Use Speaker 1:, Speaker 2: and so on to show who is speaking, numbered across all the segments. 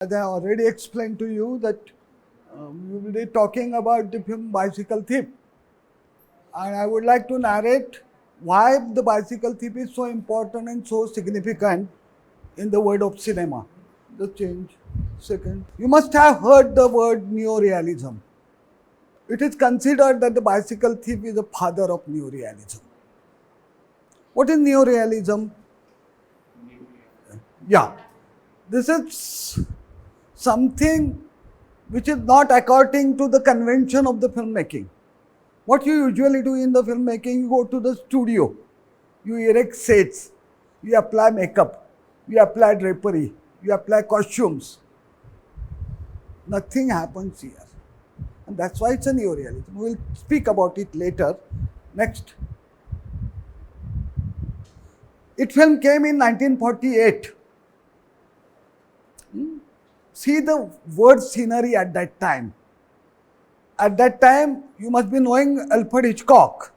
Speaker 1: As I already explained to you that we will be talking about the film Bicycle Thief. And I would like to narrate why the bicycle thief is so important and so significant in the world of cinema. Just change. Second. You must have heard the word neorealism. It is considered that the bicycle thief is the father of neorealism. What is neorealism? Yeah. This is something which is not according to the convention of the filmmaking. What you usually do in the filmmaking, you go to the studio, you erect sets, you apply makeup, you apply drapery, you apply costumes. Nothing happens here. And that's why it's a neorealism. We'll speak about it later. Next. It film came in 1948. See the word scenery at that time. At that time, you must be knowing Alfred Hitchcock.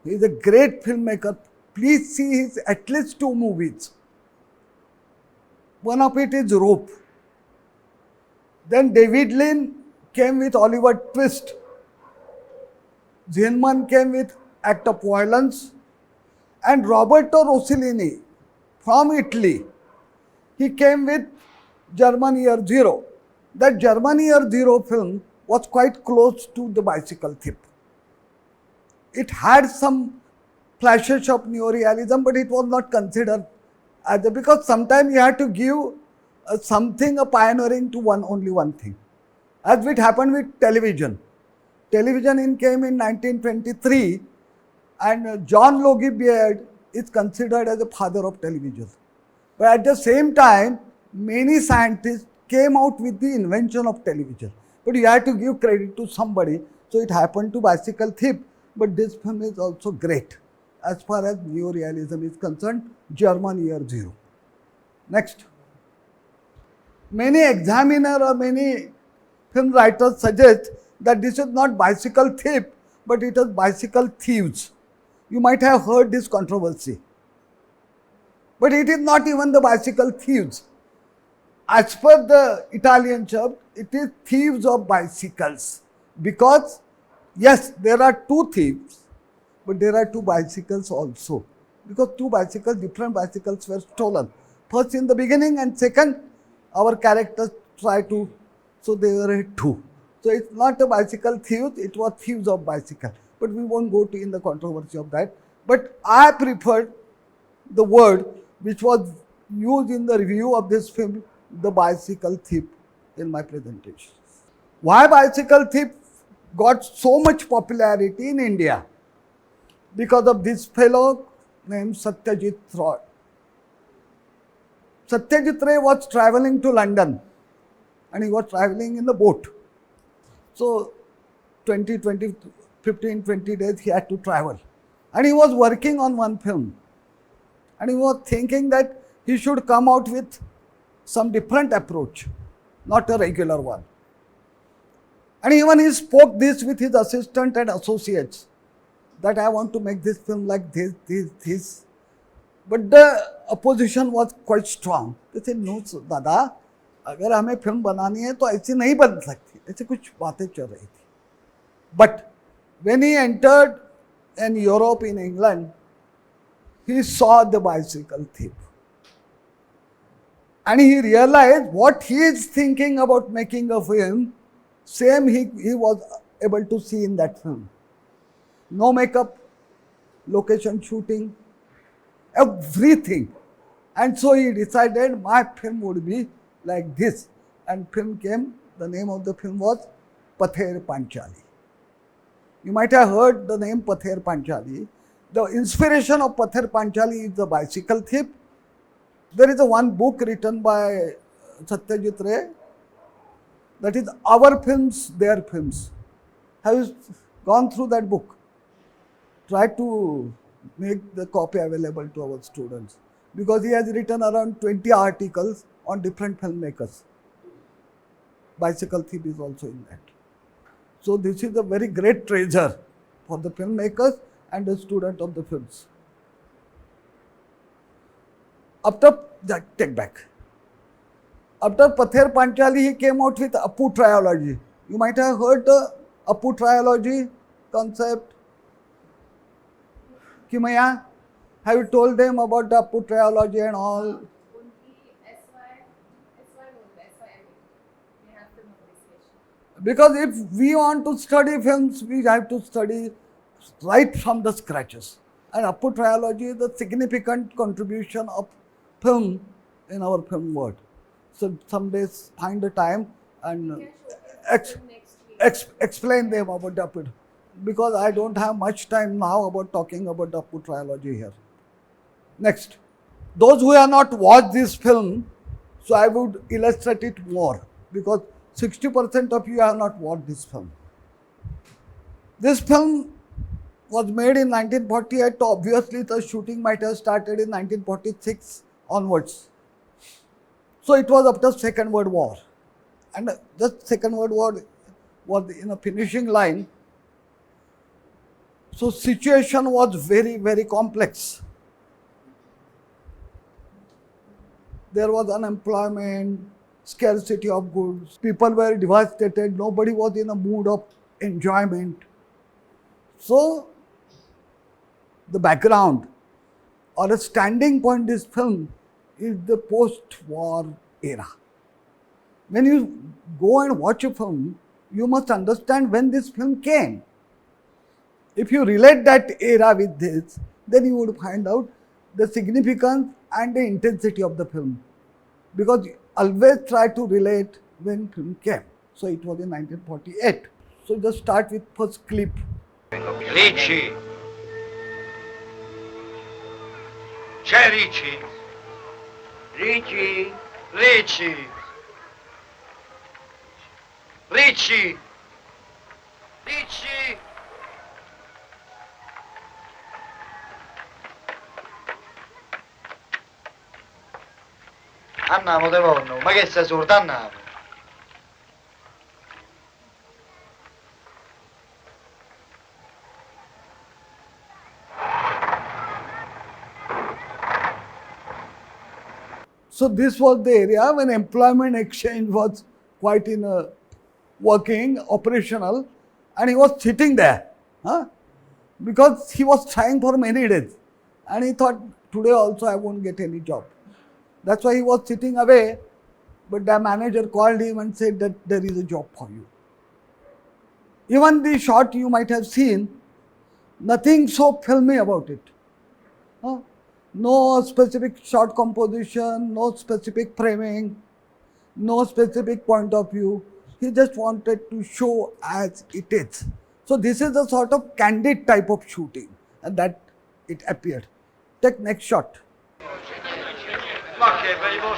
Speaker 1: He is a great filmmaker. Please see his at least 2 movies. One of it is Rope. Then David Lean came with Oliver Twist. Zinman came with Act of Violence. And Roberto Rossellini from Italy, he came with German Year Zero. That German Year Zero film was quite close to the bicycle thief. It had some flashes of neorealism, but it was not considered as because sometimes you have to give a pioneering to only one thing. As it happened with television. Television came in 1923, and John Logie Baird is considered as the father of television. But at the same time, many scientists came out with the invention of television. But you have to give credit to somebody. So it happened to Bicycle Thief. But this film is also great as far as neorealism is concerned. German Year Zero. Next. Many examiners or many film writers suggest that this is not bicycle thief, but it is bicycle thieves. You might have heard this controversy. But it is not even the bicycle thieves. As per the Italian term, it is thieves of bicycles. Because, yes, there are 2 thieves, but there are 2 bicycles also. Because 2 bicycles, different bicycles were stolen. First in the beginning, and second, our characters try to, so there were 2. So it's not a bicycle thieves, it was thieves of bicycle. But we won't go in the controversy of that. But I preferred the word which was used in the review of this film, the bicycle thief, in my presentation. Why bicycle thief got so much popularity in India? Because of this fellow named Satyajit Ray. Satyajit Ray was traveling to London, and he was traveling in the boat. So 15, 20 days he had to travel. And he was working on one film. And he was thinking that he should come out with some different approach, not a regular one. And even he spoke this with his assistant and associates, that I want to make this film like this. But the opposition was quite strong. They said, no, Dada, अगर हमें film बनानी है तो ऐसी नहीं बन सकती. ऐसे कुछ बातें चल रही थी. But when he entered in Europe, in England, he saw the bicycle thief. And he realized what he is thinking about making a film, same he was able to see in that film. No makeup, location shooting, everything. And so he decided my film would be like this. And film came, the name of the film was Pather Panchali. You might have heard the name Pather Panchali. The inspiration of Pather Panchali is the bicycle thief. There is one book written by Satyajit Ray, that is Our Films, Their Films. Have you gone through that book? Try to make the copy available to our students, because he has written around 20 articles on different filmmakers. Bicycle Thief is also in that. So this is a very great treasure for the filmmakers and the student of the films. Up top, take back. After Pather Panchali, he came out with Apu trilogy. You might have heard the Apu trilogy concept. Kimaya, have you told them about the Apu trilogy and all?
Speaker 2: Only SY only, SYM. We have film appreciation.
Speaker 1: Because if we want to study films, we have to study right from the scratches. And Apu trilogy is a significant contribution of film in our film world. So some days find the time and explain them about the Apu. Because I don't have much time now about talking about the Apu trilogy here. Next. Those who have not watched this film, so I would illustrate it more because 60% of you have not watched this film. This film was made in 1948. Obviously, the shooting might have started in 1946 onwards. So it was after Second World War. And the Second World War was in a finishing line. So situation was very, very complex. There was unemployment, scarcity of goods. People were devastated. Nobody was in a mood of enjoyment. So the background or a standing point in this film is the post-war era. When you go and watch a film, you must understand when this film came. If you relate that era with this, then you would find out the significance and the intensity of the film. Because you always try to relate when film came. So it was in 1948. So just start with first clip.
Speaker 3: Ricci! C'è Ricci! Ricci! Ricci! Ricci! Ricci! Andiamo de vorno, ma che sei sordo, andiamo!
Speaker 1: So this was the area when employment exchange was quite in a working, operational, and he was sitting there because he was trying for many days and he thought today also I won't get any job. That's why he was sitting away, but the manager called him and said that there is a job for you. Even the shot you might have seen, nothing so filmy about it. No specific shot composition, no specific framing, no specific point of view. He just wanted to show as it is. So this is a sort of candid type of shooting, and that it appeared. Take next shot.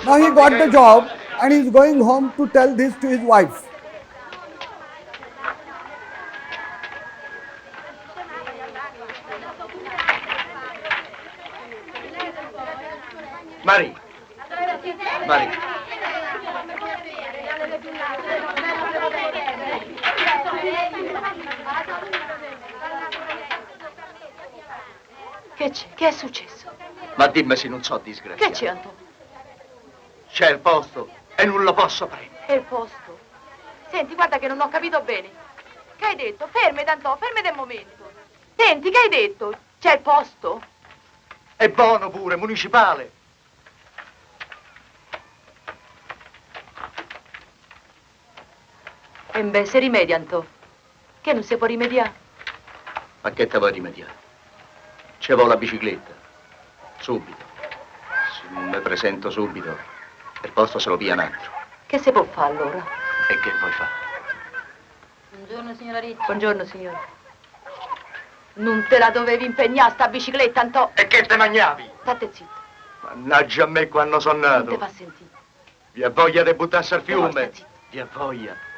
Speaker 1: Now he got the job and he's going home to tell this to his wife.
Speaker 3: Mari! Mari!
Speaker 4: Che c'è? Che è successo?
Speaker 3: Ma dimmi se non so
Speaker 4: Che
Speaker 3: disgraziato.
Speaker 4: c'è, Antonio?
Speaker 3: C'è il posto e non lo posso prendere.
Speaker 4: È il posto. Senti, guarda che non ho capito bene. Che hai detto? Fermi, Tantò, fermi del momento. Senti, che hai detto? C'è il posto?
Speaker 3: È buono pure, municipale.
Speaker 4: E beh, se rimedia, Antò. Che non si può rimediare?
Speaker 3: Ma che te vuoi rimediare? Ci vuole la bicicletta. Subito. Se non mi presento subito, il posto se lo via un altro.
Speaker 4: Che si può fare allora?
Speaker 3: E che vuoi fare?
Speaker 4: Buongiorno, signora Ricci. Buongiorno, signora. Non te la dovevi impegnare sta bicicletta, Antò.
Speaker 3: E che te mangiavi?
Speaker 4: State zitto.
Speaker 3: Mannaggia a me quando sono nato.
Speaker 4: Non te fa sentire.
Speaker 3: Vi ha voglia di buttarsi al fiume.
Speaker 4: Stai zitto.
Speaker 3: Vi ha voglia.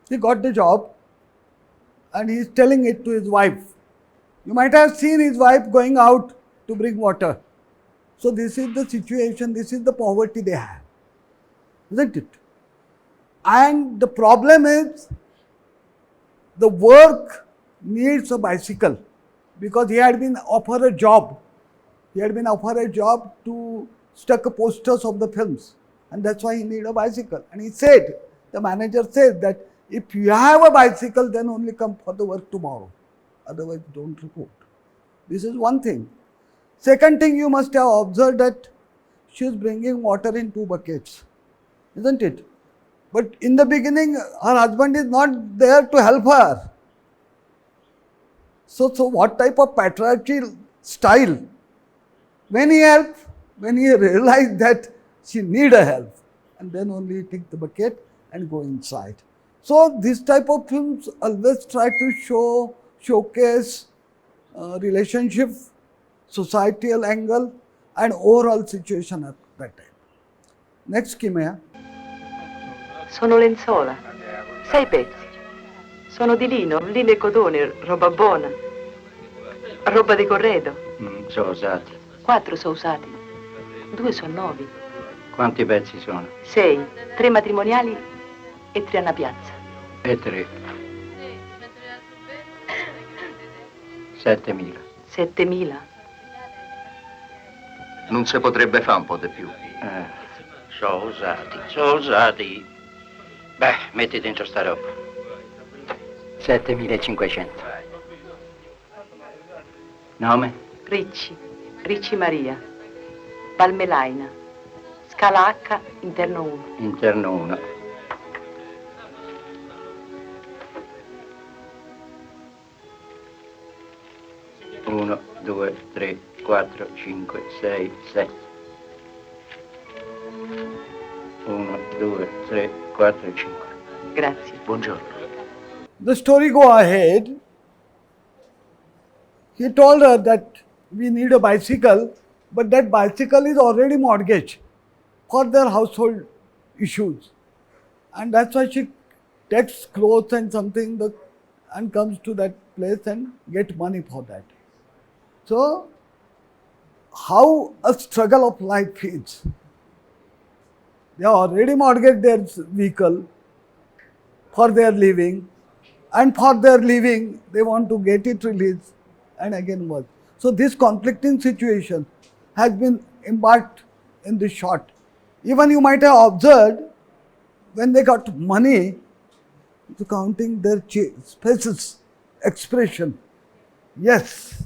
Speaker 1: He got the job and he is telling it to his wife. You might have seen his wife going out to bring water. So this is the situation, this is the poverty they have, isn't it? And the problem is the work needs a bicycle because he had been offered a job. He had been offered a job to stuck posters of the films, and that's why he needed a bicycle. And he said, the manager said that if you have a bicycle, then only come for the work tomorrow. Otherwise, don't report. This is one thing. Second thing, you must have observed that she is bringing water in 2 buckets, isn't it? But in the beginning, her husband is not there to help her. So what type of patriarchal style? When he helped, when he realized that she needed help, and then only he take the bucket and go inside. So this type of films always try to showcase relationship, societal angle, and overall situation at that time. Next schema.
Speaker 4: Sono lenzuola, 6 pezzi. Sono di lino e cotone, roba buona. Roba di corredo.
Speaker 3: Sono usati.
Speaker 4: 4 sono usati, 2 sono nuovi.
Speaker 3: Quanti pezzi sono?
Speaker 4: 6, 3 matrimoniali e 3 a una piazza.
Speaker 3: E 3. 7.000.
Speaker 4: 7.000.
Speaker 3: Non si potrebbe fare un po' di più.
Speaker 5: Sono usati. Beh, metti dentro sta roba.
Speaker 3: 7.500. Nome?
Speaker 4: Ricci Maria, Palmelaina, scala H, interno 1.
Speaker 3: Interno 1. Uno, 2, 3, 4, 5, 6, 7. 1, 2, 3, 4, 5.
Speaker 4: Grazie.
Speaker 3: Buongiorno.
Speaker 1: The story go ahead. He told her that we need a bicycle, but that bicycle is already mortgaged for their household issues. And that's why she takes clothes and something and comes to that place and get money for that. So, how a struggle of life is. They already mortgaged their vehicle for their living, and for their living, they want to get it released and again work. So this conflicting situation has been embarked in this shot. Even you might have observed, when they got money, counting their faces, expression. Yes,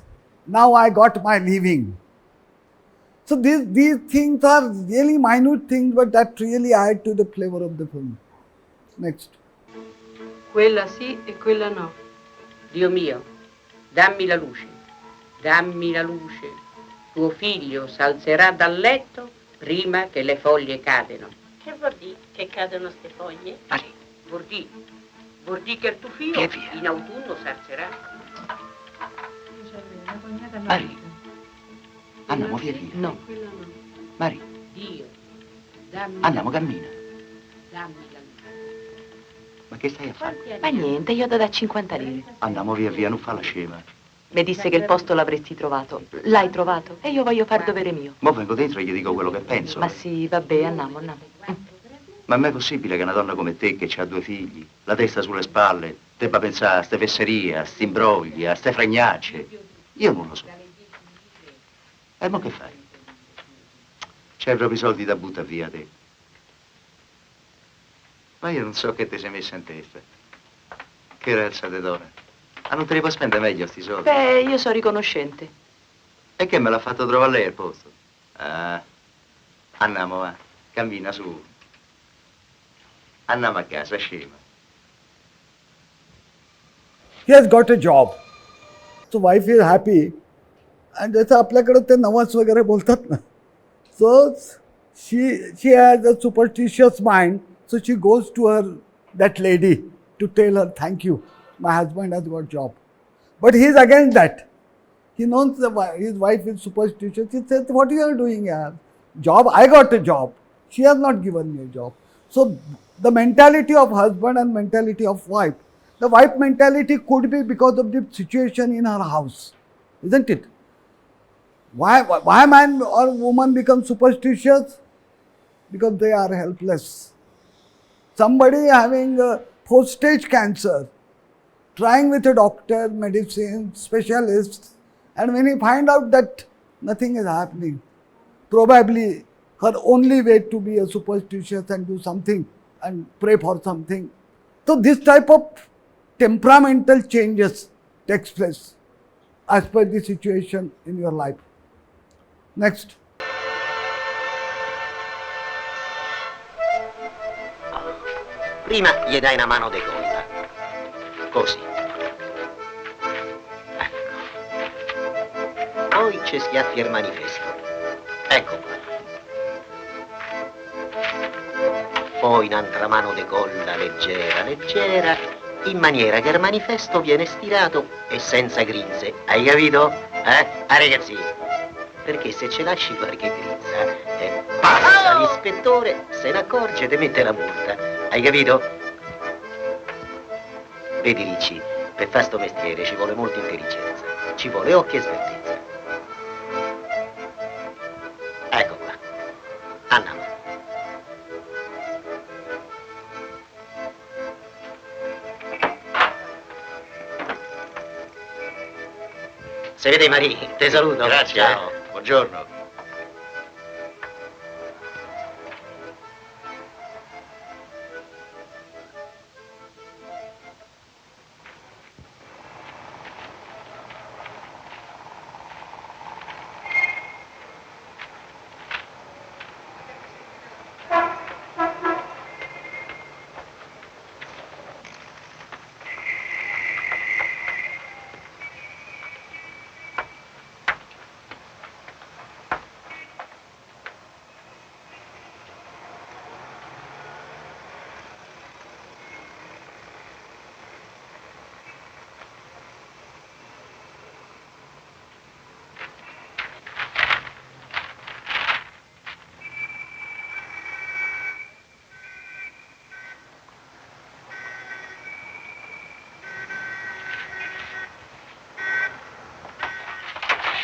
Speaker 1: now I got my living. So these things are really minute things, but that really add to the flavor of the film. Next.
Speaker 6: Quella sì e quella no.
Speaker 5: Dio mio, dammi la luce. Dammi la luce. Tuo figlio s'alzerà dal letto prima che le foglie cadano.
Speaker 6: Che vuol dire che cadono ste foglie?
Speaker 3: Mari,
Speaker 5: Vuol dire che il tuo figlio
Speaker 3: Che via?
Speaker 5: in autunno s'alzerà.
Speaker 3: Mari, andiamo via via.
Speaker 4: No.
Speaker 6: Quella no.
Speaker 3: Mari,
Speaker 5: Dio, dammi
Speaker 3: andiamo, cammina.
Speaker 5: dammi la luce.
Speaker 3: Ma che stai a fare?
Speaker 4: Ma niente, io do da 50 lire.
Speaker 3: Andiamo via via, non fa la scema.
Speaker 4: Mi disse che il posto l'avresti trovato. L'hai trovato e io voglio far dovere mio.
Speaker 3: Mo vengo dentro e gli dico quello che penso.
Speaker 4: Ma sì, vabbè, andiamo.
Speaker 3: Ma è possibile che una donna come te, che ha 2 figli, la testa sulle spalle, debba pensare a ste fesserie, a sti imbrogli, a ste fregnacce? Io non lo so. E mo che fai? C'hai proprio i soldi da buttare via te. Ma io non so che ti sei messa in testa. Che razza di donna. Ah, non te li puoi spendere meglio sti soldi?
Speaker 4: Beh, io sono riconoscente.
Speaker 3: E che me l'ha fatto trovare lei al posto? Ah, andiamo, va. Cammina su. Andiamo a casa, scema.
Speaker 1: He has got a job. So wife is happy. And जैसे आपल्याकडे ते नवस वगैरे बोलतात ना. So she has a superstitious mind. So she goes to that lady to tell her, thank you, my husband has got job. But he is against that. He knows his wife is superstitious. He says, what you are doing here? Job, I got a job. She has not given me a job. So the mentality of husband and mentality of wife. The wife mentality could be because of the situation in her house, isn't it? Why man or woman becomes superstitious? Because they are helpless. Somebody having 4-stage cancer trying with a doctor, medicine, specialists, and when he find out that nothing is happening, probably her only way to be a superstitious and do something and pray for something. So this type of temperamental changes takes place as per the situation in your life. Next.
Speaker 7: Prima gli dai una mano decolla. Così. Ecco. Poi ci schiaffi il manifesto. Ecco qua. Poi un'altra mano decolla leggera, leggera, in maniera che il manifesto viene stirato e senza grinze. Hai capito? Ah ragazzi? Perché se ci lasci qualche grinza, passa l'ispettore, se ne accorge e ti mette la multa. Hai capito? Vedi Ricci, per fare sto mestiere ci vuole molta intelligenza, ci vuole occhio e sveltezza. Ecco qua, andiamo. Se vede Marie, ti saluto.
Speaker 3: Grazie.
Speaker 7: Ciao.
Speaker 3: Buongiorno.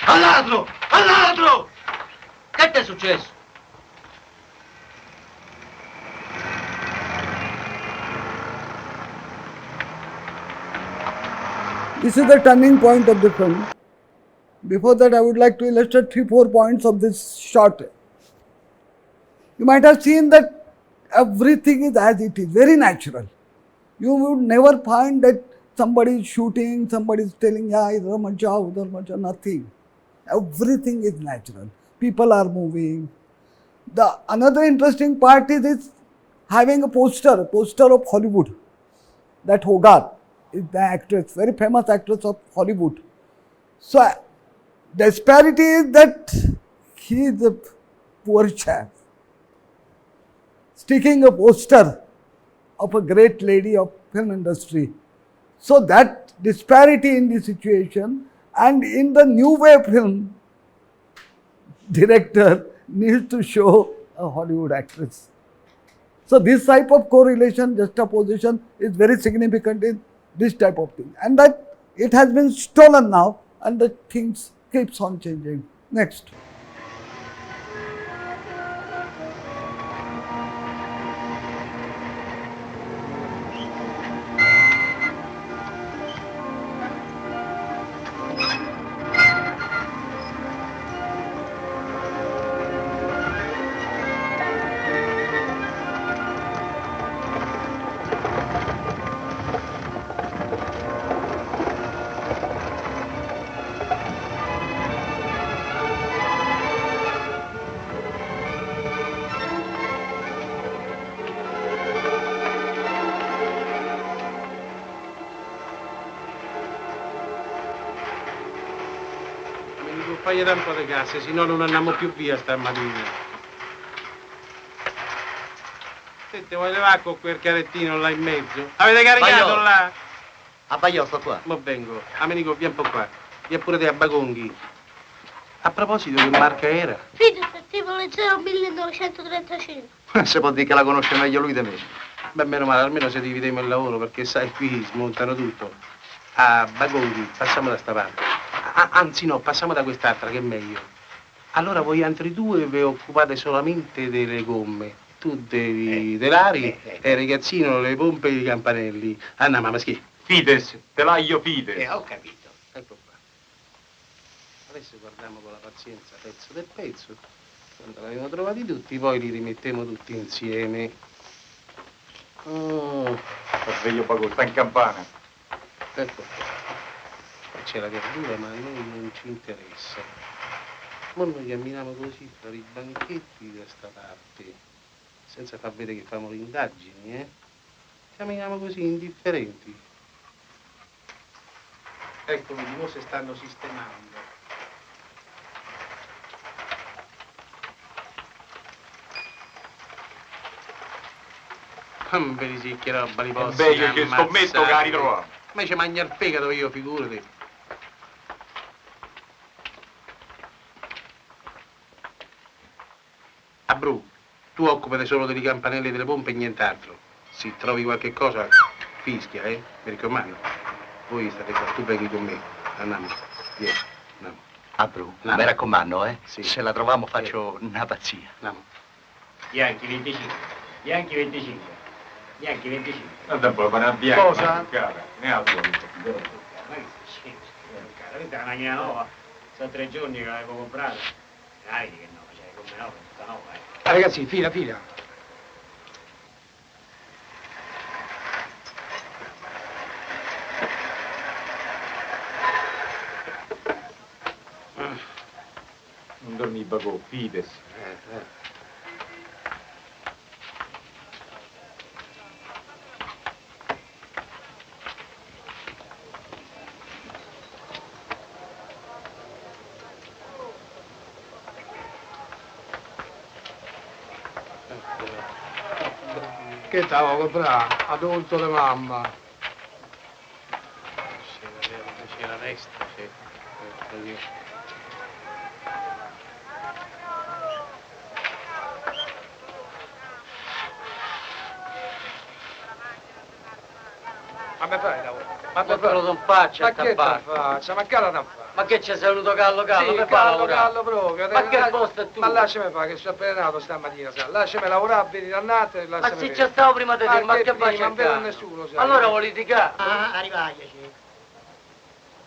Speaker 7: Al ladro! Al ladro! Che ti è successo?
Speaker 1: This is the turning point of the film. Before that, I would like to illustrate 3-4 points of this short. You might have seen that everything is as it is, very natural. You would never find that somebody is shooting, somebody is telling, yeah, idhar mat jao, udhar mat jao, nothing. Everything is natural. People are moving. The another interesting part is having a poster of Hollywood. That Hogarth is the actress, very famous actress of Hollywood. So, disparity is that he is a poor chap, sticking a poster of a great lady of film industry. So that disparity in the situation, and in the new wave film, director needs to show a Hollywood actress. So this type of correlation, juxtaposition is very significant in this type of thing. And that it has been stolen now, and the things keeps on changing. Next.
Speaker 8: Fai tempo di casse, se no non andiamo più via stamattina. Senti, vuoi levare con quel carettino là in mezzo? Avete caricato
Speaker 7: Baglio.
Speaker 8: là?
Speaker 7: A Baglio, sto qua.
Speaker 8: Mo vengo. Amenico, vieni un po' qua. Vieni pure te a Bagonghi. A proposito, che marca era?
Speaker 6: Figlio, tipo le 1935.
Speaker 3: Se può dire che la conosce meglio lui di me.
Speaker 8: Beh, meno male, almeno se dividiamo il lavoro, perché sai, qui smontano tutto. A Bagonghi, passiamo da sta parte. Anzi no, passiamo da quest'altra che è meglio. Allora voi altri due vi occupate solamente delle gomme. Tu dei telari e il ragazzino le pompe e i campanelli. Andiamo, ma schi.
Speaker 9: Fides, telaio Fides.
Speaker 8: Ho capito. Ecco qua. Adesso guardiamo con la pazienza pezzo per pezzo. Quando l'abbiamo trovati tutti, poi li rimettiamo tutti insieme.
Speaker 9: Sta sveglio poco, sta in campana.
Speaker 8: Ecco qua. C'è la verdura, ma a noi non ci interessa. Ora noi camminiamo così fra i banchetti da sta parte, senza far vedere che fanno le indagini, eh? Camminiamo così indifferenti. Eccomi, di nuovo si stanno sistemando. Non vedi sì che roba li posso
Speaker 9: Beh, io che scommetto che la ritroviamo.
Speaker 8: Ma ci mangia il fegato io, figurati. Abru, tu occupati solo delle campanelle delle pompe e nient'altro. Se trovi qualche cosa, fischia, mi raccomando. Voi state qua, tu vengi con me. Andiamo, via, andiamo.
Speaker 3: Bru, mi raccomando,
Speaker 8: Sì.
Speaker 3: Se la troviamo faccio una pazzia.
Speaker 8: Andiamo.
Speaker 10: Bianchi 25, bianchi 25, bianchi 25.
Speaker 9: Guarda un po', ma una bianca.
Speaker 8: Cosa?
Speaker 9: Ne ha due.
Speaker 10: Questa è una macchina nuova, sono 3 giorni che l'avevo comprata. Dai, che no, c'è come nuova, tutta nuova,
Speaker 8: Ragazzi, fila, fila.
Speaker 9: Non dormi bagò, Fides.
Speaker 11: Che stavo a comprare? Adulto di mamma.
Speaker 8: C'è la destra, c'è.
Speaker 11: Ma mi fai lavoro?
Speaker 10: Ma per quello non faccia,
Speaker 11: Ma che te faccia? Ma che la fa?
Speaker 10: Ma che c'è saluto Gallo Gallo?
Speaker 11: Sì,
Speaker 10: per
Speaker 11: callo, callo proprio.
Speaker 10: Ma che posto è tu?
Speaker 11: Ma lasciami fare, che sono appena stamattina, sa. Lasciami lavorare, vedi dannate e
Speaker 10: Ma
Speaker 11: lasciami
Speaker 10: se
Speaker 11: vedere.
Speaker 10: c'è stato prima di te, ma che vai a
Speaker 11: non vedo
Speaker 10: cercare?
Speaker 11: nessuno, sai.
Speaker 10: Allora vuoi litigare?
Speaker 7: Arrivagliaci.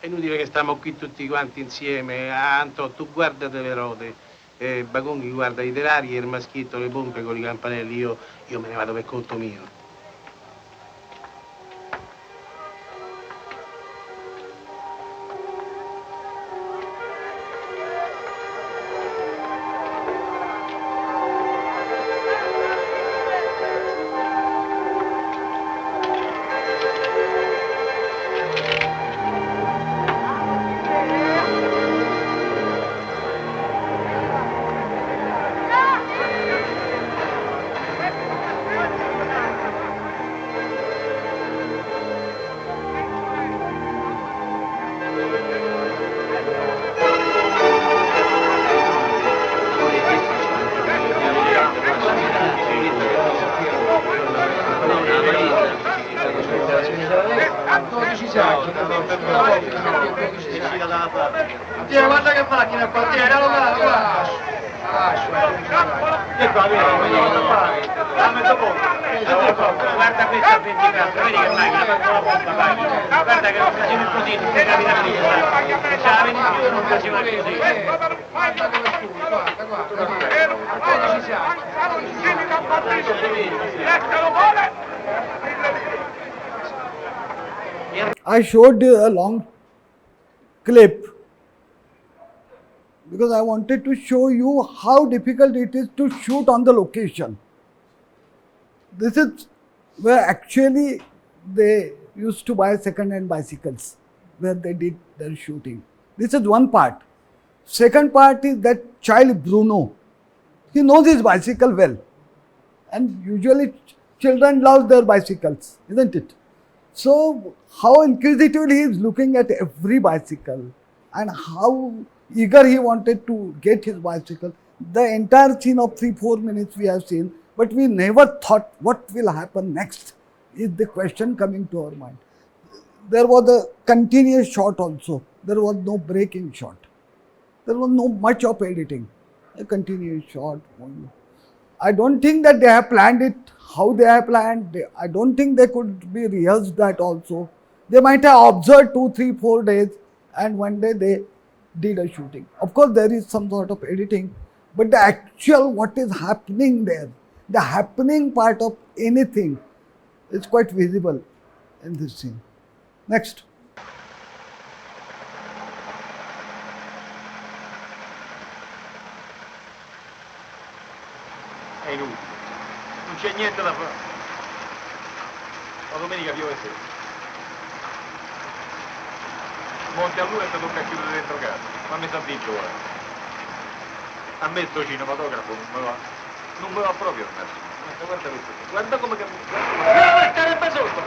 Speaker 8: È inutile che stiamo qui tutti quanti insieme. Anto, tu guardate le rode. Bagonghi guarda i terari e il maschietto le pompe con i campanelli. Io me ne vado per conto mio.
Speaker 10: Tieni, guarda che macchina qua, tieni, allora, che fa, dammi dopo. Guarda questa 24, vedi che macchina, per la porta macchina. Guarda che l'occasione così, non si capita più. Se la vedi più, non faceva così.
Speaker 1: I showed a long clip because I wanted to show you how difficult it is to shoot on the location. This is where actually they used to buy second-hand bicycles, where they did their shooting. This is one part. Second part is that child Bruno. He knows his bicycle well. And usually children love their bicycles, isn't it? So how inquisitively he is looking at every bicycle and how eager he wanted to get his bicycle. The entire scene of 3-4 minutes we have seen, but we never thought what will happen next is the question coming to our mind. There was a continuous shot also. There was no breaking shot. There was no much of editing. A continuous shot. I don't think that they have planned it how they have planned. I don't think they could be rehearsed that also. They might have observed 2, 3, 4 days and one day they did a shooting. Of course, there is some sort of editing, but the actual what is happening there, the happening part of anything is quite visible in this scene. Next.
Speaker 9: È inutile, non c'è niente da fare. La domenica piove sera. Monti a luna e ti tocca chiudere dentro casa. Ma mi sa vinto ora. A me sto cinematografo non me va proprio a guarda questo. Guarda come cammina. Guarda come cammina sotto.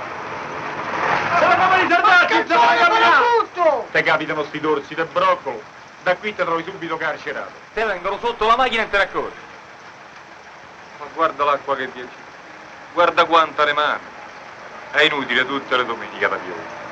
Speaker 9: Se la mamma di salvarci, se la camminare. Te capitano sti torsi del broccolo. Da qui ti trovi subito carcerato. Te vengono sotto la macchina e te ne accorgi. Ma guarda l'acqua che viene. Guarda quanta ne manda. È inutile tutte le domeniche da piovere.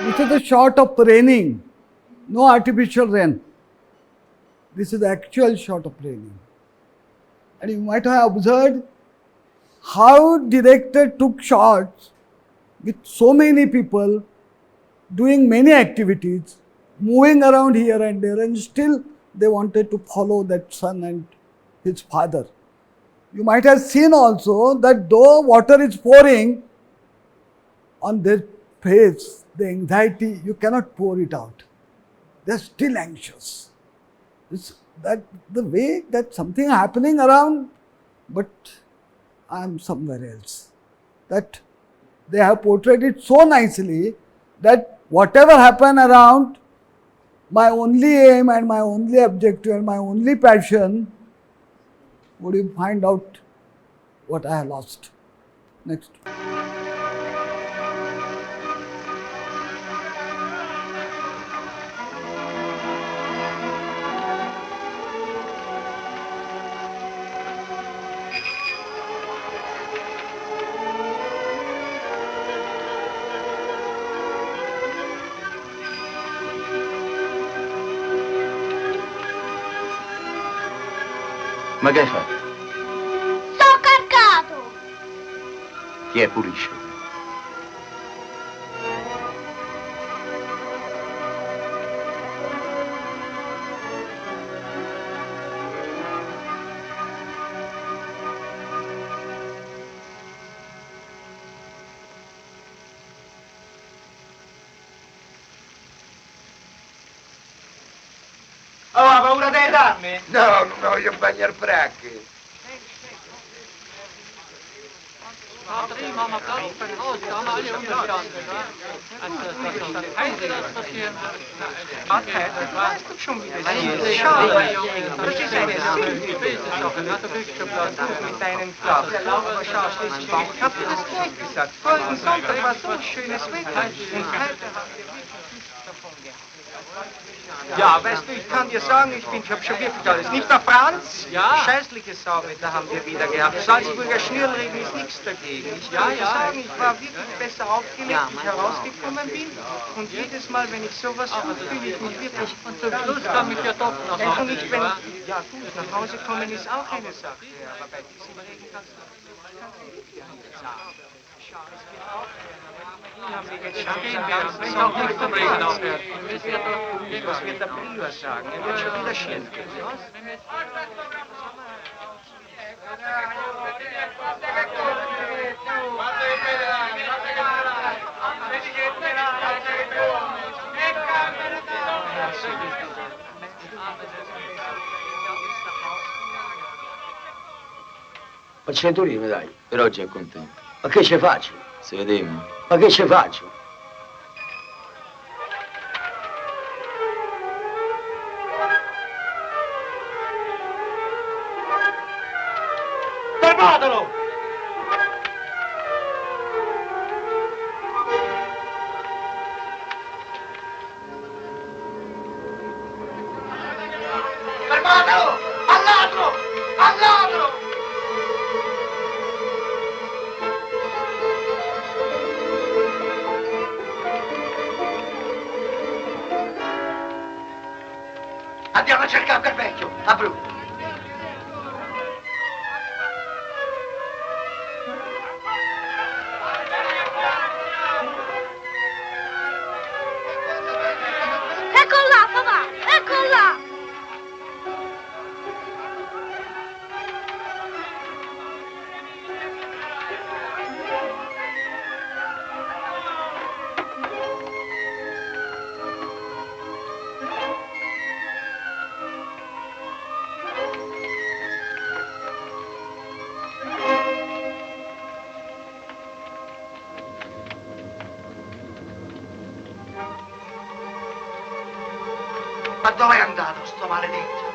Speaker 1: This is a shot of raining, no artificial rain. This is the actual shot of raining. And you might have observed how director took shots with so many people doing many activities, moving around here and there, and still they wanted to follow that son and his father. You might have seen also that though water is pouring on their face, the anxiety, you cannot pour it out. They are still anxious. It's that the way that something happening around, but I am somewhere else. That they have portrayed it so nicely that whatever happen around, my only aim and my only objective and my only passion, would you find out what I have lost. Next.
Speaker 3: Ma che hai fatto?
Speaker 12: Sto carcato!
Speaker 3: Chi è pulisce?
Speaker 11: Oh, ha paura delle danne?
Speaker 13: No, non voglio bagnare bracche.
Speaker 11: Questo schon wieder. Schau, das ist eine mit deinen Klappen. Aber schau, ich hab dir das gleich gesagt. Vorigen Sonntag war so schönes Wetter. Und heute haben wir wirklich davon gehabt. Ja, weißt du, ich kann dir sagen, ich hab schon wirklich alles. Nicht der Franz? Ja. Scheißliche Sau, da haben wir wieder gehabt. Salzburger Schnürregen ist nichts dagegen. Ich kann dir sagen, ich war wirklich besser aufgelegt, wie ich herausgekommen bin. Und jedes Mal, wenn ich sowas tue, fühle ich mich wirklich... Und zum Schluss kam ich ja doch nach Hause. Nicht, wenn ich, ja gut, nach Hause kommen ist auch eine Sache. Aber bei diesem Regen kannst du nicht sagen. Schau, es wird aufhören. Haben wir jetzt schon den ganzen Sonntag vom Regen aufhört. Was wird der Prior sagen? Er wird schon wieder schimpfen.
Speaker 3: Ma 100 lire mi dai? Per oggi è contento. Ma che ce faccio? Se vediamo. Ma che ce faccio?
Speaker 10: Fermatelo!
Speaker 13: Fermatelo! Al ladro! Al ladro! Andiamo a cercare quel vecchio, a blu.
Speaker 12: Ecco là, papà, ecco là.
Speaker 13: Ma dove è andato sto maledetto?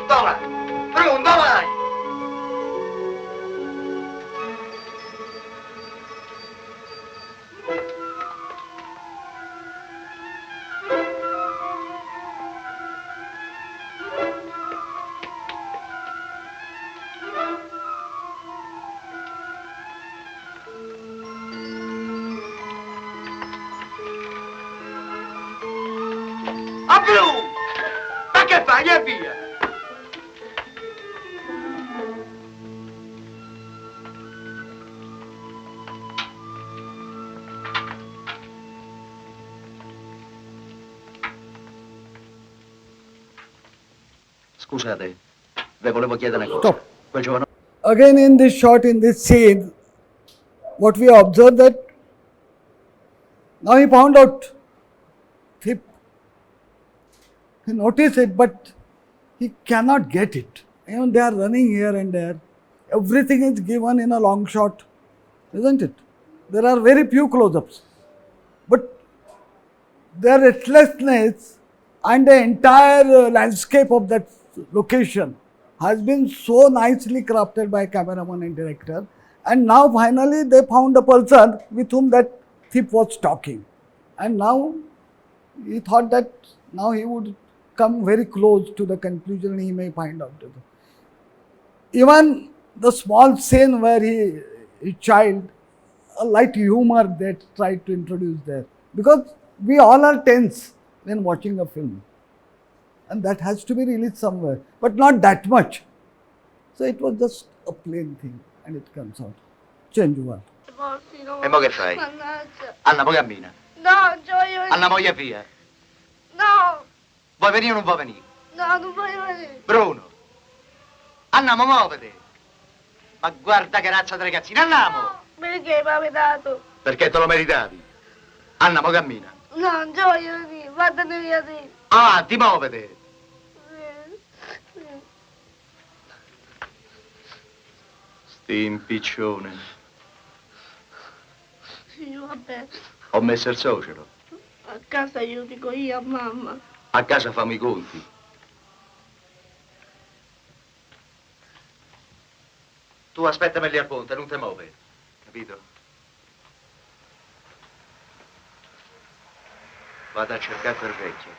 Speaker 13: Dove? Bruno, dove vai? A blu! Ma che fai? E via!
Speaker 3: Scusate, ve volevo chiedere una cosa.
Speaker 1: Stop.
Speaker 3: Quel giovane...
Speaker 1: Again, in this shot, in this scene, what we observe that now he found out, he noticed it, but he cannot get it. Even they are running here and there. Everything is given in a long shot, isn't it? There are very few close-ups. But their restlessness and the entire landscape of that location has been so nicely crafted by cameraman and director. And now finally they found a person with whom that thief was talking. And now he thought that now he would come very close to the conclusion, he may find out. Even the small scene where his child, a light humor that tried to introduce there. Because we all are tense when watching a film. And that has to be released somewhere, but not that much. So it was just a plain thing and it comes out. Change one.
Speaker 3: E mo che fai?
Speaker 12: Mannaggia.
Speaker 3: Anna, poi cammina.
Speaker 12: No, gioia.
Speaker 3: Anna, moglie via.
Speaker 12: No,
Speaker 3: Vuoi venire o non vuoi venire?
Speaker 12: no, non voglio venire.
Speaker 3: Bruno! Andiamo, muovete! Ma guarda che razza di ragazzina, andiamo!
Speaker 12: Perché mi avete dato?
Speaker 3: Perché te lo meritavi. Anna, mo cammina.
Speaker 12: No, non voglio venire, vattene via te.
Speaker 3: Avanti, muovete! Sti impiccione.
Speaker 12: Sì, vabbè.
Speaker 3: Ho messo il suocero.
Speaker 12: A casa io dico io a mamma.
Speaker 3: A casa fammi i conti. Tu aspettami lì al ponte, non ti muove. Capito? Vado a cercare quel vecchio.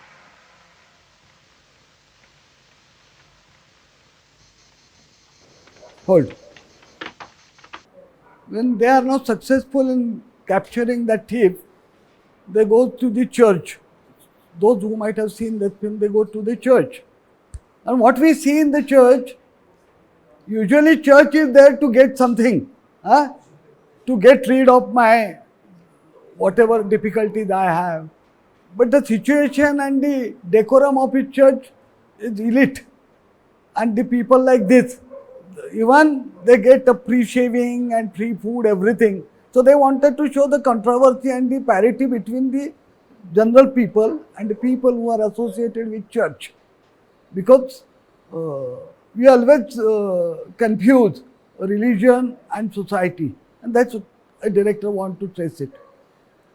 Speaker 1: Hold. When they are not successful in capturing that thief, they go to the church. Those who might have seen that film, they go to the church. And what we see in the church Usually church is there to get something, huh? To get rid of my whatever difficulties I have. But the situation and the decorum of his church is elite. And the people like this, even they get a free shaving and free food, everything. So they wanted to show the controversy and the parity between the general people and the people who are associated with church. Because we always confuse religion and society, and that's what a director wants to trace it.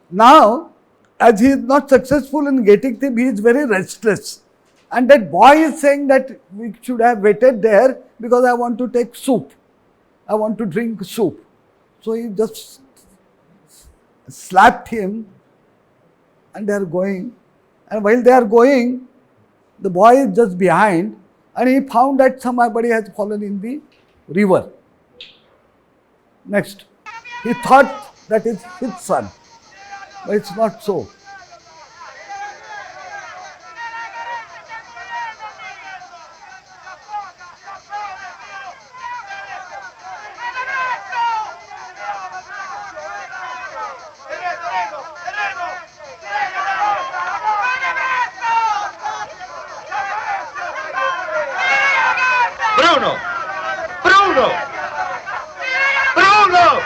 Speaker 1: Now, as he is not successful in getting them, he is very restless. And that boy is saying that we should have waited there because I want to take soup. I want to drink soup. So he just slapped him and they are going. And while they are going, the boy is just behind and he found that somebody has fallen in the river. Next, he thought that is his son, but it's not so.
Speaker 13: Bruno! Bruno! Bruno!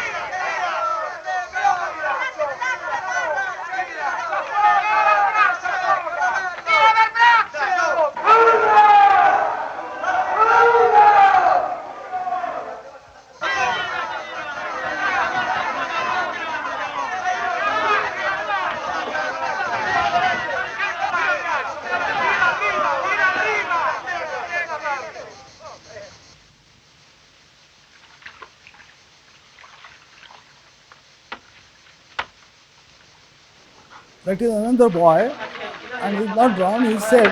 Speaker 1: That is another boy, and he's not drowned. He said,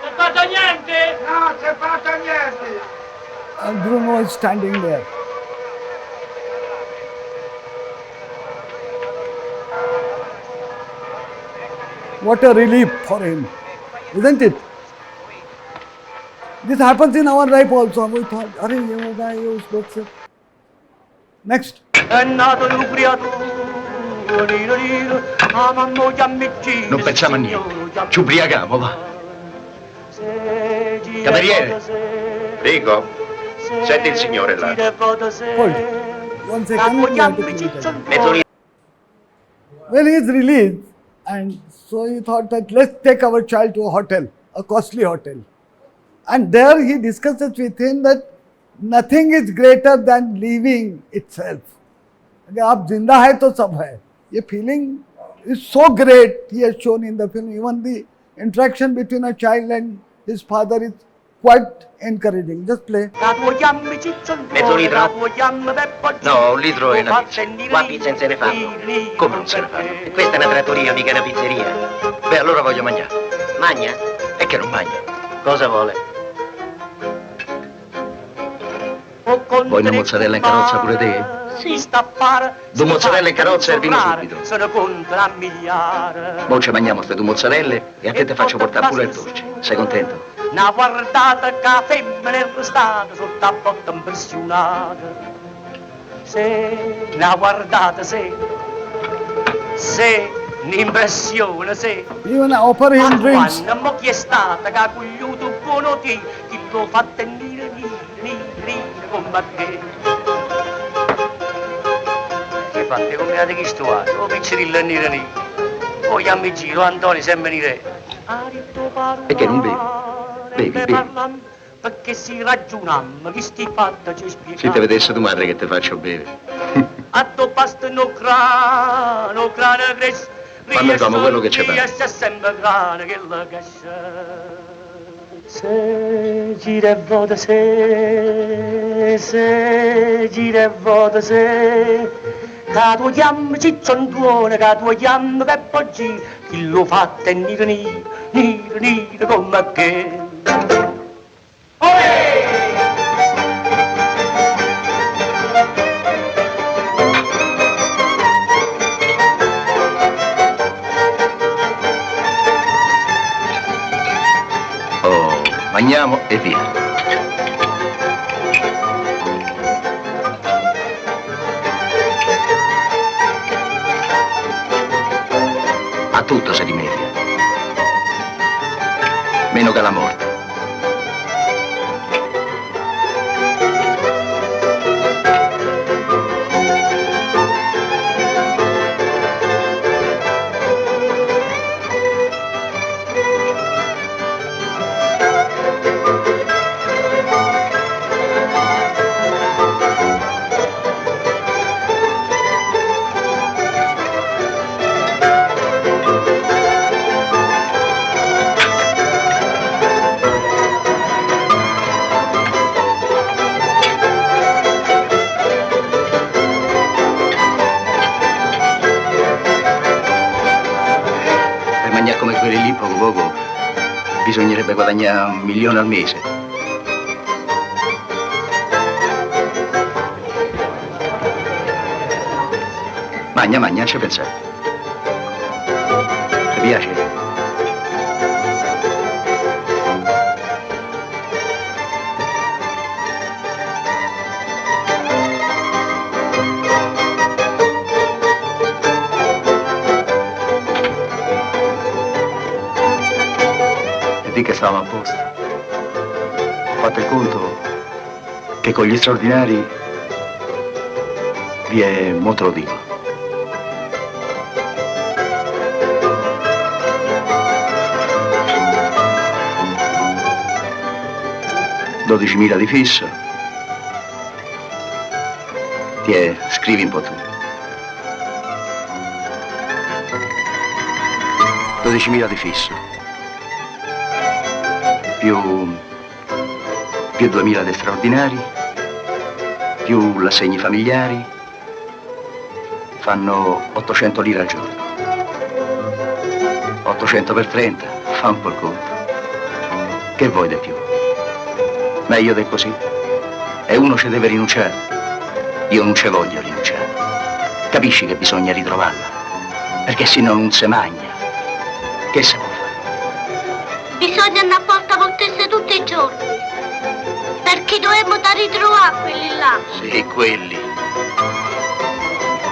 Speaker 10: Non fatto niente!
Speaker 13: No, c'è fatto niente!
Speaker 1: and Bruno is standing there. What a relief for him, isn't it? This happens in our life also. We thought, "Arey, ye hoga, ye us log se." Next.
Speaker 3: Non pensiamo a niente. Ci ubriachiamo, va. Cameriere.
Speaker 7: Prego. Senti il signore là.
Speaker 1: Hold. 1 second. We have to keep it again.
Speaker 7: Mezz'orina.
Speaker 1: Well, he is released, and so he thought that let's take our child to a hotel, a costly hotel. And there he discusses with him that nothing is greater than living itself. अगर आप जिंदा है तो सब है. ये feeling is so great. He has shown in the film. Even the interaction between a child and his father is quite encouraging. Just play.
Speaker 7: Mezzo litro? No, un litro e una pizza. Qua pizza non se ne fanno.
Speaker 3: Come non se ne fanno?
Speaker 7: Questa è una trattoria, mica una pizzeria.
Speaker 3: Beh, allora voglio mangiare.
Speaker 7: Magna?
Speaker 3: E che non mangia?
Speaker 7: Cosa vuole?
Speaker 3: Vuoi una mozzarella in carrozza pure te? Due mozzarella in carrozza e il vino subito. Mo ci mangiamo queste 2 mozzarelle e a te ti faccio portare pure il dolce. Sei contento?
Speaker 10: Una guardata che la femmina è restata sotto la botta impressionata. Se, una guardata se, un'impressione se.
Speaker 1: Even offer him drinks.
Speaker 10: Quando mo chi è stata che ha cogliuto buono chi lo fa tenere come te. Che fate combinate chi sto a? O piccerilla e nire. O gli amici giro Antonio sempre nire.
Speaker 3: E che non bevi? Bevi.
Speaker 10: Perché si ragioniamo, chi sti fatta ci spiega.
Speaker 3: Se te vedesse tua madre che ti faccio bere.
Speaker 10: A to pasta no crano cresce.
Speaker 3: Fammi il domo quello che c'è pare.
Speaker 10: Riesce sempre grana che la cresce. Se gira e vota se gira e vota se. Che tu chiami cicciondone, che tu chiami Peppo G. Chi lo fa te nire come che.
Speaker 3: finiamo e via. A tutto si rimedia. Meno che alla morte. Come quelli lì, poco poco, bisognerebbe guadagnare 1 milione al mese. Magna, non ci pensare. Ti piace? Di che stavamo a posto. Ho fatto il conto che con gli straordinari vi è, mo te lo dico. $12.000 di fisso. Scrivi un po' tu. 12.000 di fisso. Più 2.000 di straordinari, più l'assegni familiari, fanno 800 lire al giorno. 800 per 30, fa un po' il conto. Che vuoi di più? Meglio di così. E uno ci deve rinunciare. Io non ci voglio rinunciare. Capisci che bisogna ritrovarla? Perché se no non si mangia. Che se può fare?
Speaker 12: Bisogna andare a Porta Voltese tutti i giorni. Perché dovremmo da ritrovare quelli là.
Speaker 3: Sì, quelli.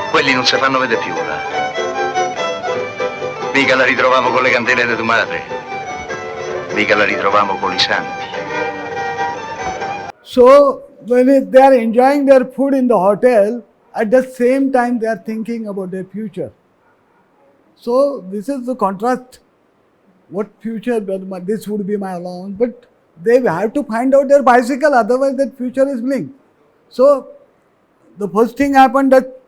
Speaker 3: Quelli non si fanno vedere più là. Mica la ritrovamo con le candele di tua madre. Mica la ritrovamo con i santi.
Speaker 1: So, when they are enjoying their food in the hotel, at the same time they are thinking about their future. So, this is the contrast. What future, this would be my allowance, but they have to find out their bicycle, otherwise that future is blank. So, the first thing happened that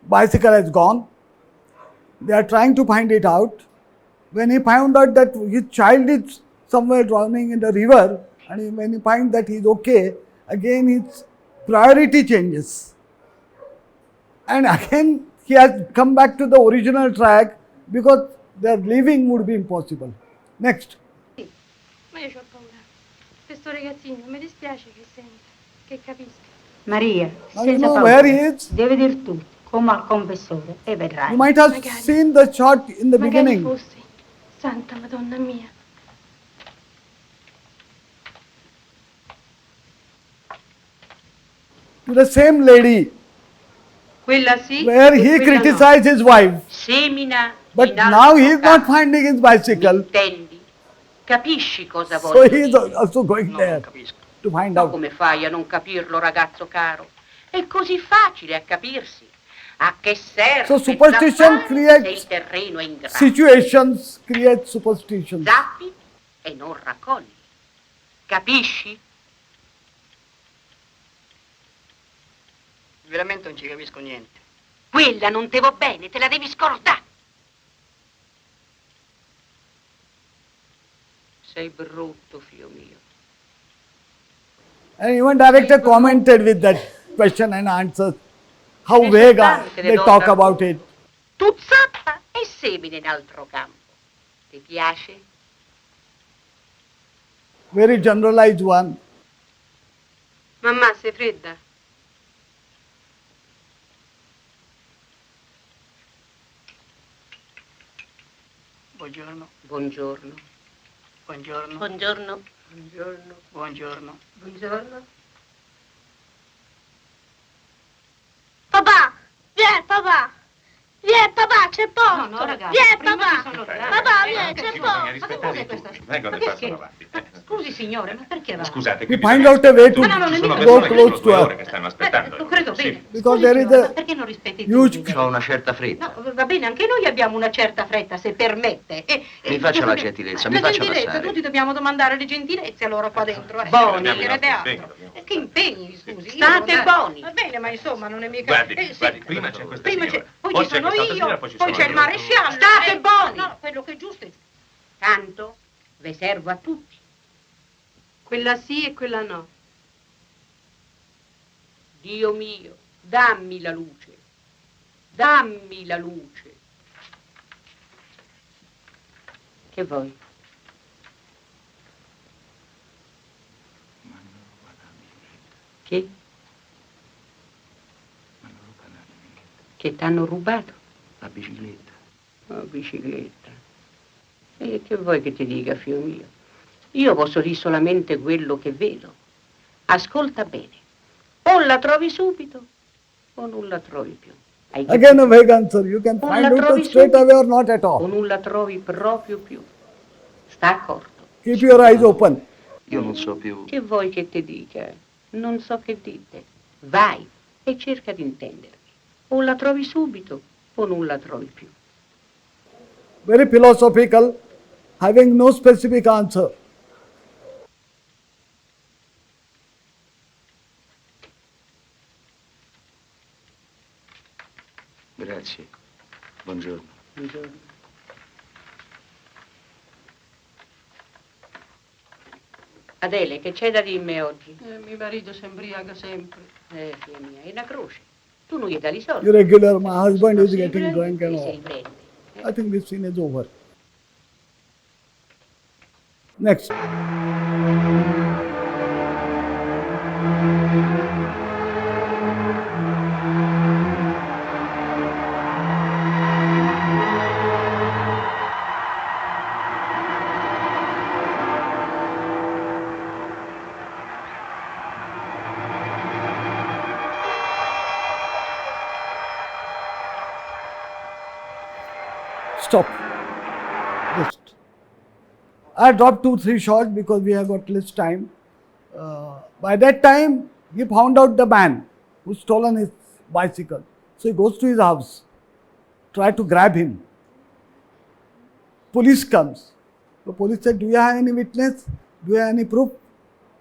Speaker 1: bicycle has gone. They are trying to find it out. When he found out that his child is somewhere drowning in the river, and when he finds that he is okay, again his priority changes. And again he has come back to the original track because their living would be impossible. Next.
Speaker 14: Ma io ho paura. Questo ragazzino mi dispiace che senta, che capisca.
Speaker 5: Maria,
Speaker 1: Now you
Speaker 5: senza
Speaker 1: know
Speaker 5: paura.
Speaker 1: where he is.
Speaker 5: Deve dir tutto, come al confessore, e vedrai.
Speaker 1: You might have seen the shot in the beginning.
Speaker 14: Fossi, Santa Madonna mia.
Speaker 1: To the same lady
Speaker 5: Quella sì,
Speaker 1: where
Speaker 5: e
Speaker 1: he
Speaker 5: quella
Speaker 1: criticized his wife.
Speaker 5: Semina
Speaker 1: But
Speaker 5: in
Speaker 1: now
Speaker 5: altro
Speaker 1: he is not finding his bicycle.
Speaker 5: Intendi? Capisci cosa
Speaker 1: So
Speaker 5: voglio
Speaker 1: he is
Speaker 5: dire?
Speaker 1: also going there to find
Speaker 5: Ma
Speaker 1: out.
Speaker 5: come fai a non capirlo, ragazzo caro? È così facile a capirsi. A che serve?
Speaker 1: So superstition
Speaker 5: zappare
Speaker 1: creates
Speaker 5: se il terreno è ingrasso?
Speaker 1: situations, create superstitions.
Speaker 5: Zappi e non raccogli. Capisci?
Speaker 10: Veramente non ci capisco niente.
Speaker 5: Quella non te va bene, te la devi scordare. Sei brutto, figlio mio.
Speaker 1: And even director commented with that question and answer. How vague they talk about it.
Speaker 5: Tu zappa e semina in altro campo. Ti piace?
Speaker 1: Very generalized one.
Speaker 6: Mamma, sei fredda?
Speaker 10: Buongiorno.
Speaker 5: Buongiorno.
Speaker 10: Buongiorno.
Speaker 6: Buongiorno.
Speaker 5: Buongiorno.
Speaker 6: Buongiorno.
Speaker 5: Buongiorno.
Speaker 12: Papà, vieni papà. Vieni papà, c'è posto.
Speaker 6: No, ragazzi,
Speaker 12: Vieni
Speaker 6: prima
Speaker 12: papà.
Speaker 6: ci sono
Speaker 12: Papà, vieni, c'è
Speaker 9: Bisogna
Speaker 12: posto.
Speaker 9: rispettare tutti. Vengono e passano avanti.
Speaker 6: Scusi signore, ma perché va?
Speaker 9: Scusate,
Speaker 1: We
Speaker 9: qui
Speaker 1: find
Speaker 9: bisogna
Speaker 1: out a way to
Speaker 9: rispettare tutti. Ci sono
Speaker 1: go
Speaker 9: persone che
Speaker 1: close
Speaker 9: sono
Speaker 1: to
Speaker 9: 2 ore
Speaker 1: her.
Speaker 9: che stanno aspettando.
Speaker 6: Lo credo bene.
Speaker 1: Because
Speaker 6: Scusi,
Speaker 1: there is
Speaker 6: signore,
Speaker 1: a
Speaker 6: ma perché non rispetti
Speaker 1: huge
Speaker 6: tutti?
Speaker 3: Ho una certa fretta.
Speaker 6: No, va bene, anche noi abbiamo una certa fretta, se permette.
Speaker 3: Mi faccia
Speaker 6: scusi,
Speaker 3: la gentilezza, mi
Speaker 6: la
Speaker 3: faccia
Speaker 6: gentilezza,
Speaker 3: passare.
Speaker 6: tutti dobbiamo domandare le gentilezze allora qua dentro.
Speaker 5: Buoni.
Speaker 6: Non sarebbe altro. Che impegni, scusi.
Speaker 5: State
Speaker 6: io non-
Speaker 5: buoni.
Speaker 6: Va bene, ma insomma non è mica...
Speaker 9: Guardi,
Speaker 6: sì.
Speaker 9: guardi, prima c'è questa
Speaker 6: Prima
Speaker 9: signora.
Speaker 6: c'è, poi ci sono
Speaker 9: questa
Speaker 6: io,
Speaker 9: signora, poi ci
Speaker 6: poi
Speaker 9: sono
Speaker 6: c'è il
Speaker 9: io.
Speaker 6: maresciallo.
Speaker 5: State buoni.
Speaker 6: No, quello che è giusto è...
Speaker 5: Tanto ve servo a tutti.
Speaker 6: Quella sì e quella no.
Speaker 5: Dio mio, dammi la luce. Dammi la luce. Che vuoi? Che? Che t'hanno rubato?
Speaker 3: La bicicletta.
Speaker 5: La bicicletta. E che vuoi che ti dica, figlio mio? Io posso dire solamente quello che vedo. Ascolta bene. O la trovi subito o non la trovi più. Hai capito?
Speaker 1: Again a vague answer. You can
Speaker 5: O
Speaker 1: find
Speaker 5: la
Speaker 1: out
Speaker 5: trovi
Speaker 1: it straight
Speaker 5: subito
Speaker 1: away or not at
Speaker 5: o
Speaker 1: all.
Speaker 5: non la trovi proprio più. Sta accorto?
Speaker 1: Keep your eyes open.
Speaker 3: Io non so più.
Speaker 5: Che vuoi che ti dica? Non so che dite. Vai e cerca di intendermi. O la trovi subito o non la trovi più.
Speaker 1: Very philosophical, having no specific answer.
Speaker 3: Grazie. Buongiorno.
Speaker 5: Buongiorno. Adele, che c'è da dirmi oggi?
Speaker 6: Mio marito si imbriaca sempre.
Speaker 5: Figlia mia, è una croce. Tu non gli dai i soldi.
Speaker 1: Irregular, my husband is
Speaker 5: Si
Speaker 1: getting
Speaker 5: riprende,
Speaker 1: drunk and
Speaker 5: si
Speaker 1: all.
Speaker 5: riprende.
Speaker 1: I think this scene is over. Next. Stop. Just. I dropped 2-3 shots because we have got less time. By that time, he found out the man who stolen his bicycle. So he goes to his house, try to grab him. Police comes. The police said, "Do you have any witness? Do you have any proof?"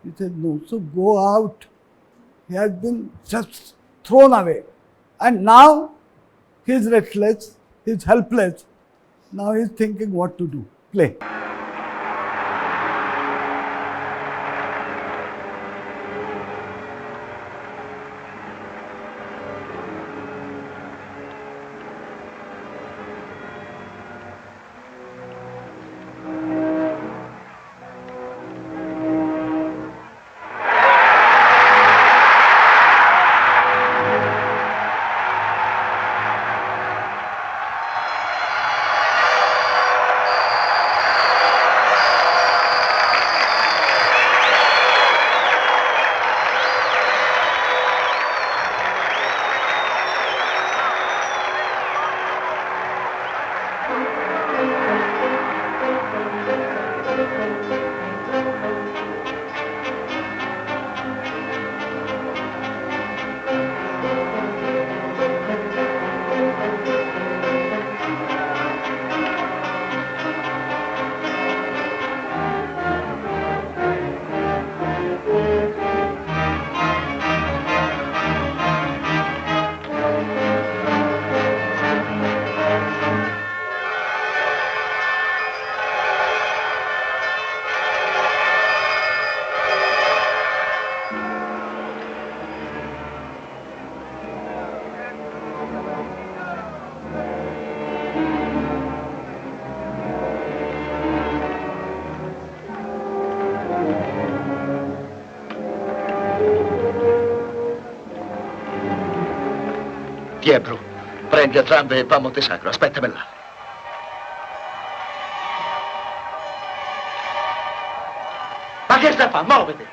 Speaker 1: He said, "No." So go out. He has been just thrown away. And now he is restless, he is helpless. Now he is thinking what to do. Play.
Speaker 3: Pietro, prendi entrambe e va a Montesacro, aspettami là.
Speaker 5: Ma
Speaker 10: che sta a fare? Muovete!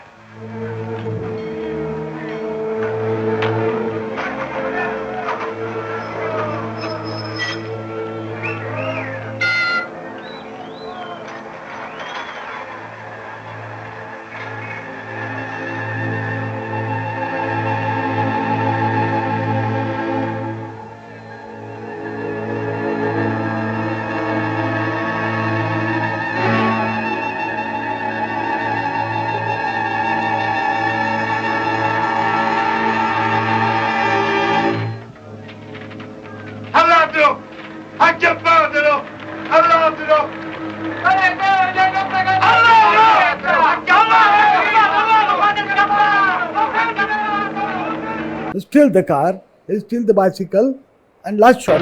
Speaker 13: All'altro! Acchiapfatelo! All'altro!
Speaker 1: Still the car, still the bicycle, and last shot.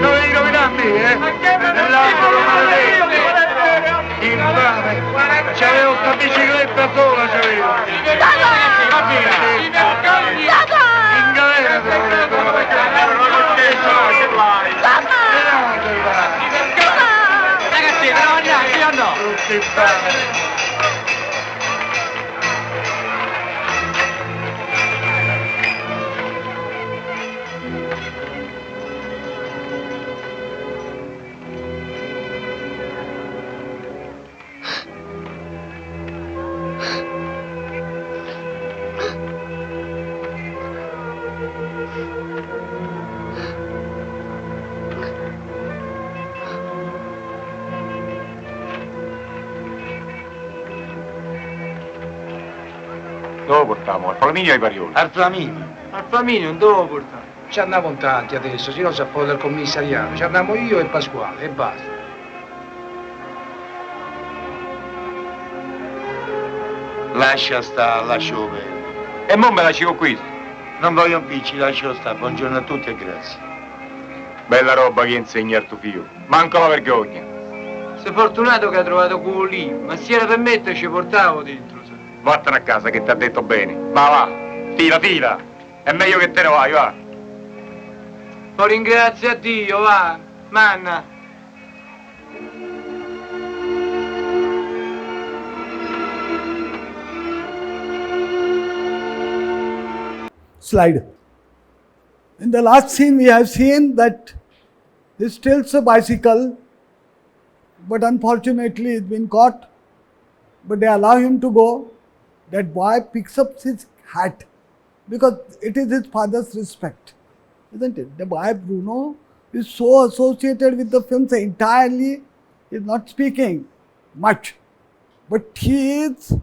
Speaker 13: Dovevi rovinare a me, eh? Nell'angolo maledetto! Infame! C'avevo sta bicicletta sola, c'avevo! In galera
Speaker 10: Ragazzi, però andiamo, io no!
Speaker 13: Tutti infame!
Speaker 9: Dove portiamo? Al Flaminio e ai Parioli?
Speaker 10: Al Flaminio? Al Flaminio non devo portare. Ci andiamo in tanti adesso, se no si appoda il commissariato. Ci andiamo io e Pasquale e basta.
Speaker 3: Lascia stare, lascio bene.
Speaker 9: E mo me la ci qui.
Speaker 3: Non voglio impicci, lascio stare. Buongiorno a tutti e grazie.
Speaker 9: Bella roba che insegna il tuo figlio. Manco la vergogna.
Speaker 11: Sei fortunato che hai trovato quello lì, ma se era per me te ci portavo dentro.
Speaker 9: Vattene a casa che ti ha detto bene. Ma va, tira, tira. È meglio che te ne vai, va.
Speaker 11: Poi ringrazia Dio, va, manna.
Speaker 1: Slide. In the last scene, we have seen that he steals a bicycle, but unfortunately, he's been caught. But they allow him to go. That boy picks up his hat because it is his father's respect, isn't it? The boy Bruno is so associated with the films entirely, he is not speaking much, but he is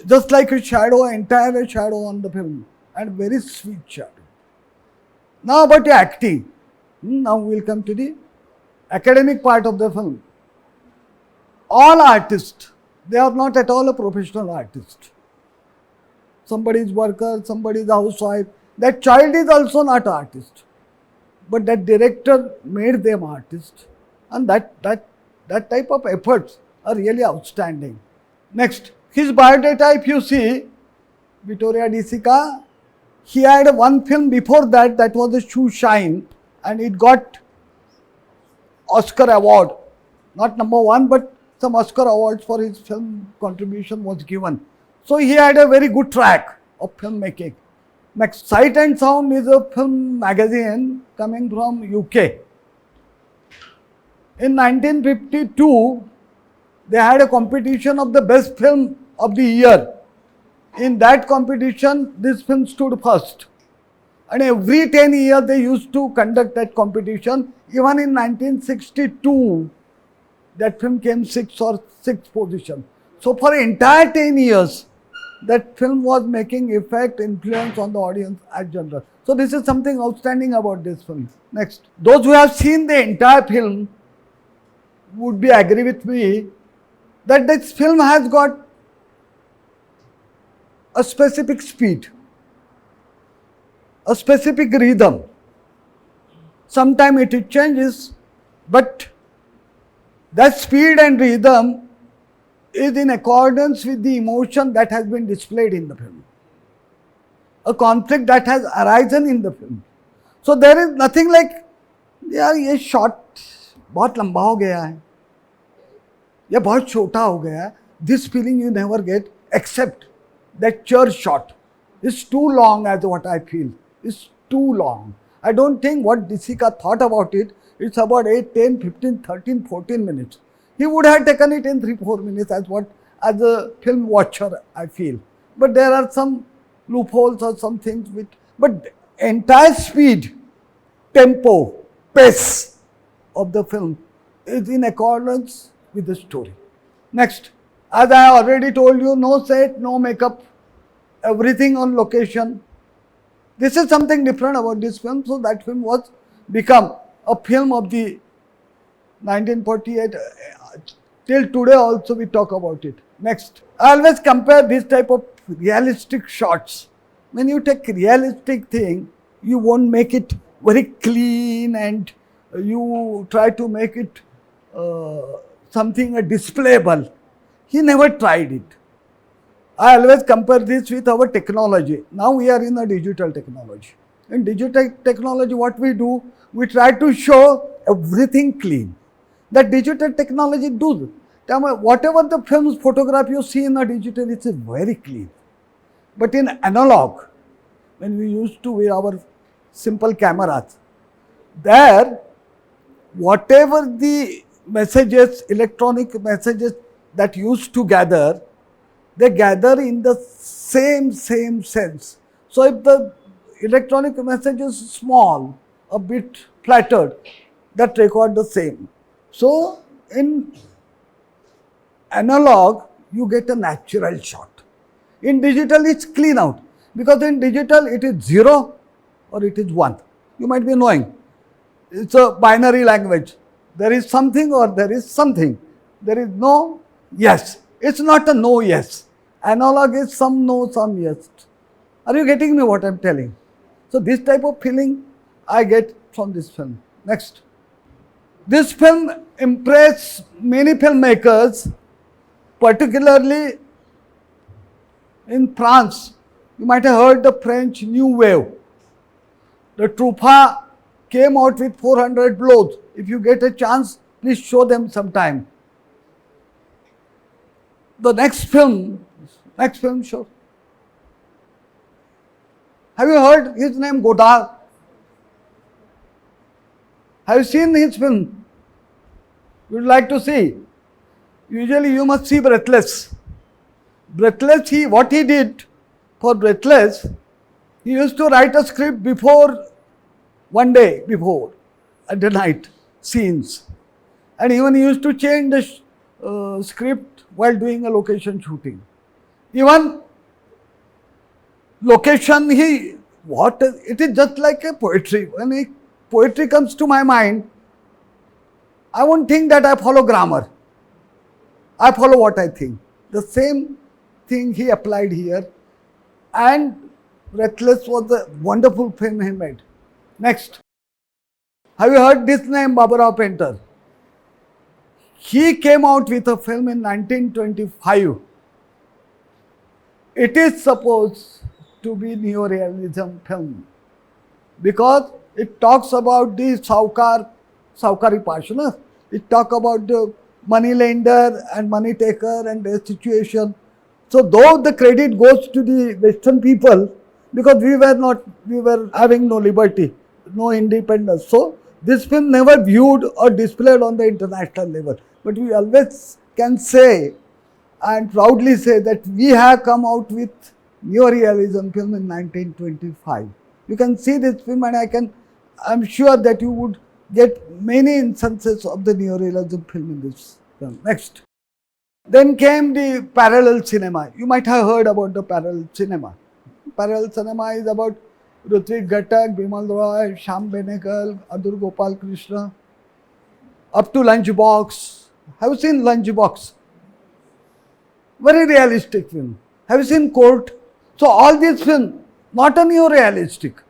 Speaker 1: just like a shadow, entire shadow on the film, and very sweet shadow. Now about the acting. Now we will come to the academic part of the film. All artists, they are not at all a professional artist. Somebody is worker, somebody is a housewife. That child is also not artist. But that director made them artists. And that type of efforts are really outstanding. Next, his biodata, if you see, Vittoria Di Sica, he had one film before that, that was a Shoe Shine, and it got Oscar award. Not number one, but some Oscar awards for his film contribution was given. So he had a very good track of filmmaking. Next, Sight and Sound is a film magazine coming from UK. In 1952, they had a competition of the best film of the year. In that competition, this film stood first. And every 10 years, they used to conduct that competition. Even in 1962, that film came sixth position. So for entire 10 years, that film was making effect, influence on the audience as general. So this is something outstanding about this film. Next, those who have seen the entire film would be agree with me that this film has got a specific speed, a specific rhythm. Sometimes it changes, but that speed and rhythm is in accordance with the emotion that has been displayed in the film, a conflict that has arisen in the film. So there is nothing like यार ये shot बहुत लंबा हो गया है, ये बहुत छोटा हो गया है. This feeling you never get except that church shot is too long as what I feel. It's too long. I don't think what Disika thought about it. It's about 8, 10, 15, 13, 14 minutes. He would have taken it in 3, 4 minutes as a film watcher I feel. But there are some loopholes or some things but entire speed, tempo, pace of the film is in accordance with the story. Next, as I already told you, no set, no makeup, everything on location. This is something different about this film. So that film was become a film of the 1948. Till today also we talk about it. Next, I always compare this type of realistic shots. When you take realistic thing, you won't make it very clean and you try to make it something displayable. He never tried it. I always compare this with our technology. Now we are in a digital technology. In digital technology, what we do, we try to show everything clean. That digital technology does. Whatever the film's photograph you see in a digital, it's very clean. But in analog, when we used to wear our simple cameras, there, whatever the messages, electronic messages that used to gather, they gather in the same sense. So if the electronic message is small, a bit flattered, that record the same. So in analog, you get a natural shot. In digital, it's clean out. Because in digital, it is 0 or it is 1. You might be knowing. It's a binary language. There is something or there is something. There is no yes. It's not a no yes. Analog is some no, some yes. Are you getting me what I'm telling? So this type of feeling I get from this film. Next. This film impressed many filmmakers, particularly in France. You might have heard the French New Wave. The Truffaut came out with 400 blows. If you get a chance, please show them sometime. The next film show. Have you heard his name, Godard? Have you seen his film? You would like to see? Usually you must see Breathless. Breathless, what he did for Breathless, he used to write a script before, one day before, at the night, scenes. And even he used to change the script while doing a location shooting. Even location, it is just like a poetry. When poetry comes to my mind, I won't think that I follow grammar. I follow what I think. The same thing he applied here. And Breathless was a wonderful film he made. Next. Have you heard this name, Baburao Painter? He came out with a film in 1925. It is supposed to be neorealism film because it talks about the Saukari Passion. It talks about the money lender and money taker and their situation. So though the credit goes to the Western people, because we were having no liberty, no independence. So this film never viewed or displayed on the international level. But we always can say and proudly say that we have come out with neorealism film in 1925. You can see this film and I'm sure that you would get many instances of the neorealism film in this film. Next. Then came the parallel cinema. You might have heard about the parallel cinema. Parallel cinema is about Rutvik Ghatak, Bimal Roy, Shyam Benekal, Adur Gopal Krishna, up to Lunchbox. Have you seen Lunchbox? Very realistic film. Have you seen Court? So all these films, not a neo-realistic,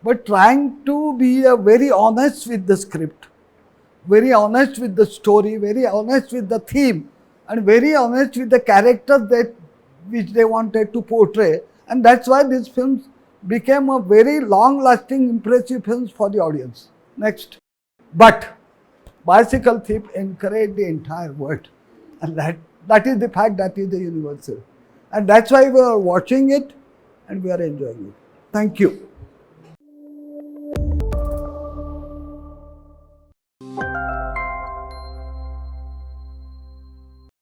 Speaker 1: but trying to be very honest with the script, very honest with the story, very honest with the theme, and very honest with the characters which they wanted to portray. And that's why these films became a very long-lasting, impressive films for the audience. Next. But bicycle thief encouraged the entire world. And that is the fact, that is the universal. And that's why we are watching it and we are enjoying it. Thank you.